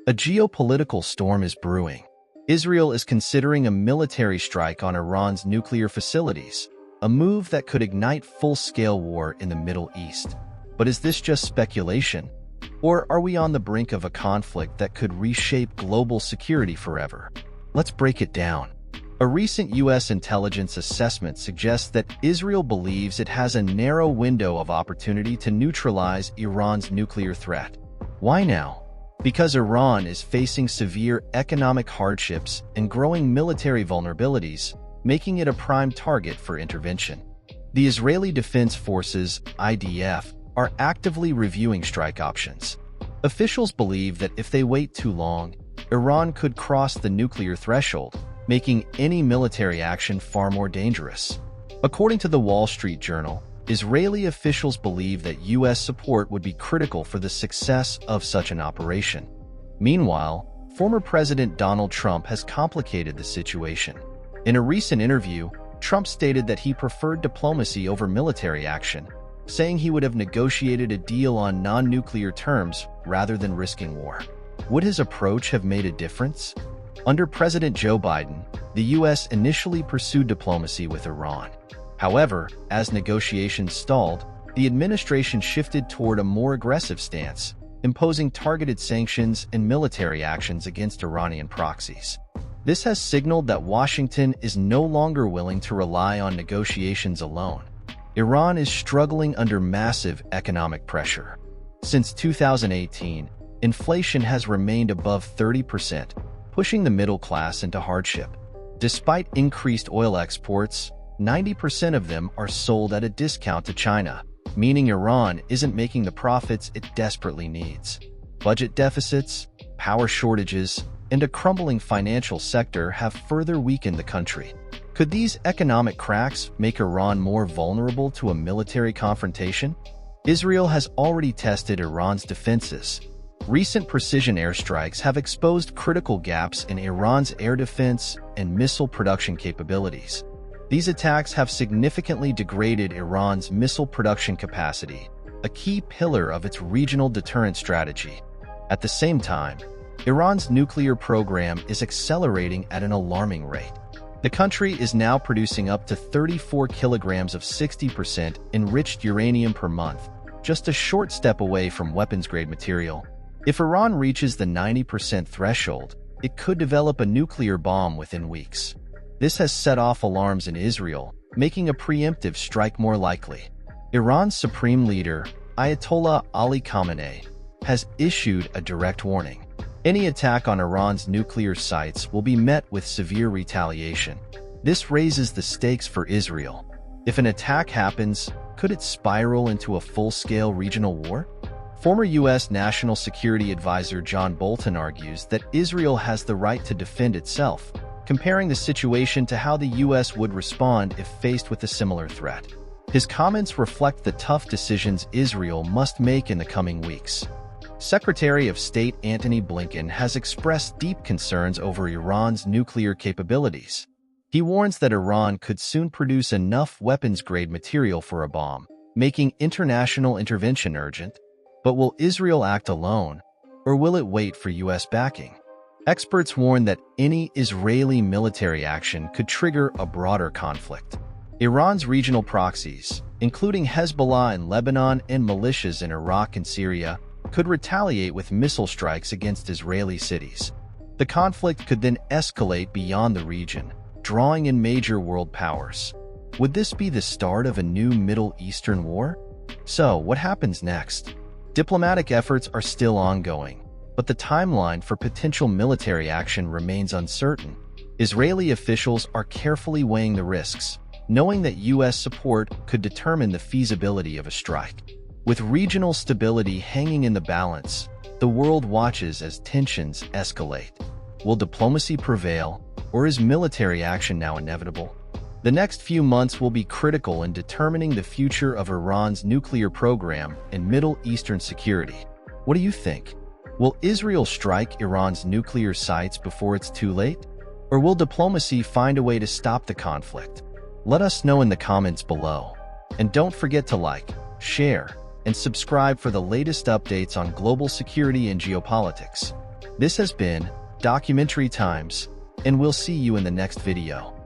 A geopolitical storm is brewing. Israel is considering a military strike on Iran's nuclear facilities, a move that could ignite full-scale war in the Middle East. But is this just speculation? Or are we on the brink of a conflict that could reshape global security forever? Let's break it down. A recent U.S. intelligence assessment suggests that Israel believes it has a narrow window of opportunity to neutralize Iran's nuclear threat. Why now? Because Iran is facing severe economic hardships and growing military vulnerabilities, making it a prime target for intervention. The Israeli Defense Forces, IDF, are actively reviewing strike options. Officials believe that if they wait too long, Iran could cross the nuclear threshold, making any military action far more dangerous. According to the Wall Street Journal, Israeli officials believe that U.S. support would be critical for the success of such an operation. Meanwhile, former President Donald Trump has complicated the situation. In a recent interview, Trump stated that he preferred diplomacy over military action, saying he would have negotiated a deal on non-nuclear terms rather than risking war. Would his approach have made a difference? Under President Joe Biden, the U.S. initially pursued diplomacy with Iran. However, as negotiations stalled, the administration shifted toward a more aggressive stance, imposing targeted sanctions and military actions against Iranian proxies. This has signaled that Washington is no longer willing to rely on negotiations alone. Iran is struggling under massive economic pressure. Since 2018, inflation has remained above 30%, pushing the middle class into hardship. Despite increased oil exports, 90% of them are sold at a discount to China, meaning Iran isn't making the profits it desperately needs. Budget deficits, power shortages, and a crumbling financial sector have further weakened the country. Could these economic cracks make Iran more vulnerable to a military confrontation? Israel has already tested Iran's defenses. Recent precision airstrikes have exposed critical gaps in Iran's air defense and missile production capabilities. These attacks have significantly degraded Iran's missile production capacity, a key pillar of its regional deterrent strategy. At the same time, Iran's nuclear program is accelerating at an alarming rate. The country is now producing up to 34 kilograms of 60% enriched uranium per month, just a short step away from weapons-grade material. If Iran reaches the 90% threshold, it could develop a nuclear bomb within weeks. This has set off alarms in Israel, making a preemptive strike more likely. Iran's supreme leader, Ayatollah Ali Khamenei, has issued a direct warning. Any attack on Iran's nuclear sites will be met with severe retaliation. This raises the stakes for Israel. If an attack happens, could it spiral into a full-scale regional war? Former U.S. National Security Advisor John Bolton argues that Israel has the right to defend itself, comparing the situation to how the U.S. would respond if faced with a similar threat. His comments reflect the tough decisions Israel must make in the coming weeks. Secretary of State Antony Blinken has expressed deep concerns over Iran's nuclear capabilities. He warns that Iran could soon produce enough weapons-grade material for a bomb, making international intervention urgent. But will Israel act alone, or will it wait for U.S. backing? Experts warn that any Israeli military action could trigger a broader conflict. Iran's regional proxies, including Hezbollah in Lebanon and militias in Iraq and Syria, could retaliate with missile strikes against Israeli cities. The conflict could then escalate beyond the region, drawing in major world powers. Would this be the start of a new Middle Eastern war? So, what happens next? Diplomatic efforts are still ongoing, but the timeline for potential military action remains uncertain. Israeli officials are carefully weighing the risks, knowing that U.S. support could determine the feasibility of a strike. With regional stability hanging in the balance, the world watches as tensions escalate. Will diplomacy prevail, or is military action now inevitable? The next few months will be critical in determining the future of Iran's nuclear program and Middle Eastern security. What do you think? Will Israel strike Iran's nuclear sites before it's too late? Or will diplomacy find a way to stop the conflict? Let us know in the comments below. And don't forget to like, share, and subscribe for the latest updates on global security and geopolitics. This has been Documentary Times, and we'll see you in the next video.